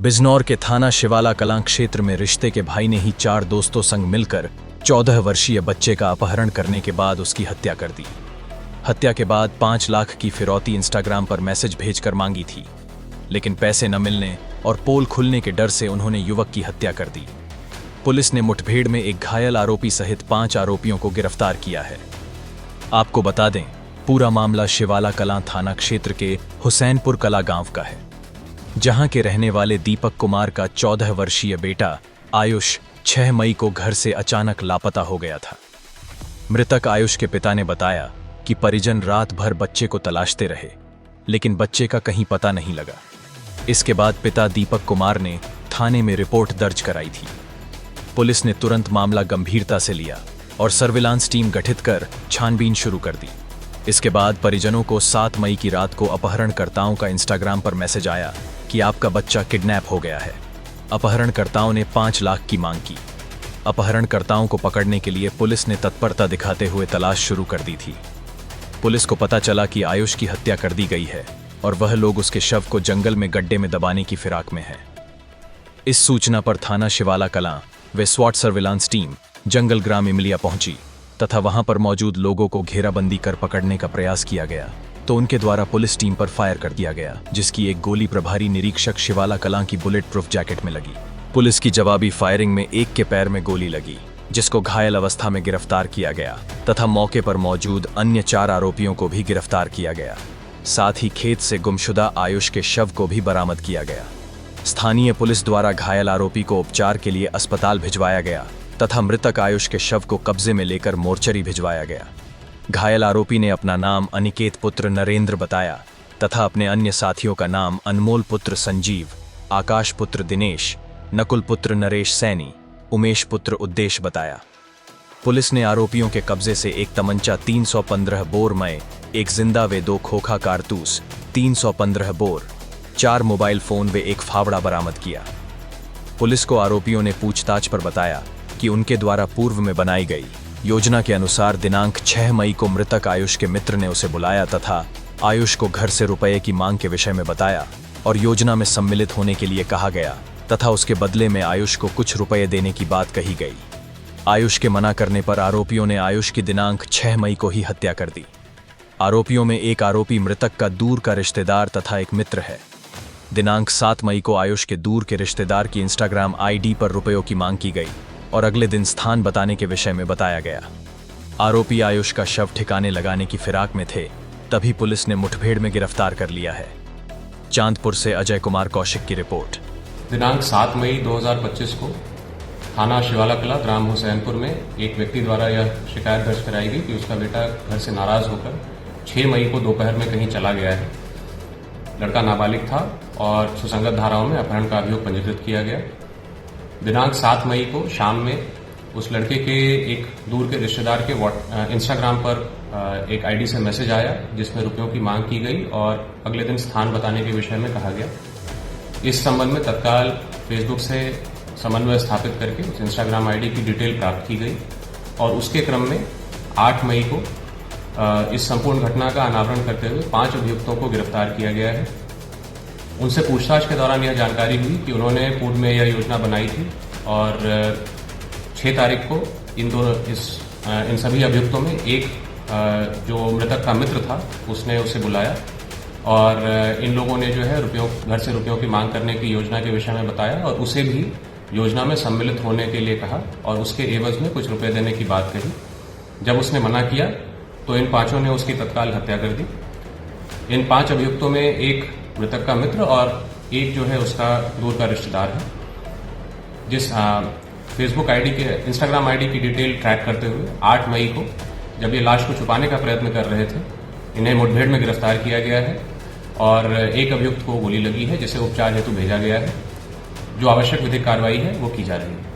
बिजनौर के थाना शिवाला कलां क्षेत्र में रिश्ते के भाई ने ही 4 दोस्तों संग मिलकर 14 वर्षीय बच्चे का अपहरण करने के बाद उसकी हत्या कर दी। हत्या के बाद 5 लाख की फिरौती इंस्टाग्राम पर मैसेज भेजकर मांगी थी, लेकिन पैसे न मिलने और पोल खुलने के डर से उन्होंने युवक की हत्या कर दी। पुलिस ने मुठभेड़ में एक घायल आरोपी सहित 5 आरोपियों को गिरफ्तार किया है। आपको बता दें, पूरा मामला शिवाला कलां थाना क्षेत्र के हुसैनपुर कला गांव का है, जहां के रहने वाले दीपक कुमार का 14 वर्षीय बेटा आयुष 6 मई को घर से अचानक लापता हो गया था। मृतक आयुष के पिता ने बताया कि परिजन रात भर बच्चे को तलाशते रहे, लेकिन बच्चे का कहीं पता नहीं लगा। इसके बाद पिता दीपक कुमार ने थाने में रिपोर्ट दर्ज कराई थी। पुलिस ने तुरंत मामला गंभीरता से लिया और सर्विलांस टीम गठित कर छानबीन शुरू कर दी। इसके बाद परिजनों को 7 मई की रात को अपहरणकर्ताओं का इंस्टाग्राम पर मैसेज आया कि आपका बच्चा किडनैप हो गया है। अपहरणकर्ताओं ने 5 लाख की मांग की। अपहरणकर्ताओं को पकड़ने के लिए पुलिस ने तत्परता दिखाते हुए तलाश शुरू कर दी थी। पुलिस को पता चला कि आयुष की हत्या कर दी गई है और वह लोग उसके शव को जंगल में गड्ढे में दबाने की फिराक में है। इस सूचना पर थाना शिवाला कलां व स्वाट सर्विलांस टीम जंगल ग्राम इमलिया पहुंची तथा वहां पर मौजूद लोगों को घेराबंदी कर पकड़ने का प्रयास किया गया, तो उनके द्वारा पुलिस टीम पर फायर कर दिया गया, जिसकी एक गोली प्रभारी निरीक्षक शिवाला कलां की बुलेट प्रूफ जैकेट में लगी। पुलिस की जवाबी फायरिंग में एक के पैर में गोली लगी, जिसको घायल अवस्था में गिरफ्तार किया गया तथा मौके पर मौजूद अन्य 4 आरोपियों को भी गिरफ्तार किया गया। साथ ही खेत से गुमशुदा आयुष के शव को भी बरामद किया गया। स्थानीय पुलिस द्वारा घायल आरोपी को उपचार के लिए अस्पताल भिजवाया गया तथा मृतक आयुष के शव को कब्जे में लेकर मोर्चरी भिजवाया गया। घायल आरोपी ने अपना नाम अनिकेत पुत्र नरेंद्र बताया तथा अपने अन्य साथियों का नाम अनमोल पुत्र संजीव, आकाश पुत्र दिनेश, नकुल पुत्र नरेश सैनी, उमेश पुत्र उद्देश्य बताया। पुलिस ने आरोपियों के कब्जे से एक तमंचा 315 बोर मय, एक जिंदा व 2 खोखा कारतूस, 315 बोर, 4 मोबाइल फोन व एक फावड़ा बरामद किया। पुलिस को आरोपियों ने पूछताछ पर बताया कि उनके द्वारा पूर्व में बनाई गई योजना के अनुसार दिनांक 6 मई को मृतक आयुष के मित्र ने उसे बुलाया तथा आयुष को घर से रुपये की मांग के विषय में बताया और योजना में सम्मिलित होने के लिए कहा गया तथा उसके बदले में आयुष को कुछ रुपये देने की बात कही गई। आयुष के मना करने पर आरोपियों ने आयुष की दिनांक 6 मई को ही हत्या कर दी। आरोपियों में एक आरोपी मृतक का दूर का रिश्तेदार तथा एक मित्र है। दिनांक 7 मई को आयुष के दूर के रिश्तेदार की इंस्टाग्राम आईडी पर रुपयों की मांग की गई और अगले दिन स्थान बताने के विषय में बताया गया। आरोपी आयुष का शव ठिकाने लगाने की फिराक में थे, तभी पुलिस ने मुठभेड़ में गिरफ्तार कर लिया है। चांदपुर से अजय कुमार कौशिक की रिपोर्ट। दिनांक 7 मई 2025 को थाना शिवाला कला ग्राम हुसैनपुर में एक व्यक्ति द्वारा यह शिकायत दर्ज कराई गई कि उसका बेटा घर से नाराज होकर 6 मई को दोपहर में कहीं चला गया है। लड़का नाबालिग था और सुसंगत धाराओं में अपहरण का अभियोग पंजीकृत किया गया। दिनांक 7 मई को शाम में उस लड़के के एक दूर के रिश्तेदार के इंस्टाग्राम पर एक आईडी से मैसेज आया जिसमें रुपयों की मांग की गई और अगले दिन स्थान बताने के विषय में कहा गया। इस संबंध में तत्काल फेसबुक से समन्वय स्थापित करके उस इंस्टाग्राम आईडी की डिटेल प्राप्त की गई और उसके क्रम में 8 मई को इस संपूर्ण घटना का अनावरण करते हुए 5 अभियुक्तों को गिरफ्तार किया गया है। उनसे पूछताछ के दौरान यह जानकारी हुई कि उन्होंने पूर्व में यह योजना बनाई थी और 6 तारीख को इन सभी अभियुक्तों में एक जो मृतक का मित्र था उसने उसे बुलाया और इन लोगों ने जो है घर से रुपयों की मांग करने की योजना के विषय में बताया और उसे भी योजना में सम्मिलित होने के लिए कहा और उसके एवज में कुछ रुपए देने की बात कही। जब उसने मना किया तो इन 5 ने उसकी तत्काल हत्या कर दी। इन 5 अभियुक्तों में एक मृतक का मित्र और एक जो है उसका दूर का रिश्तेदार है। जिस फेसबुक आईडी के इंस्टाग्राम आईडी की डिटेल ट्रैक करते हुए 8 मई को जब ये लाश को छुपाने का प्रयत्न कर रहे थे, इन्हें मुठभेड़ में गिरफ्तार किया गया है और एक अभियुक्त को गोली लगी है जिसे उपचार हेतु भेजा गया है। जो आवश्यक विधिक कार्रवाई है वो की जा रही है।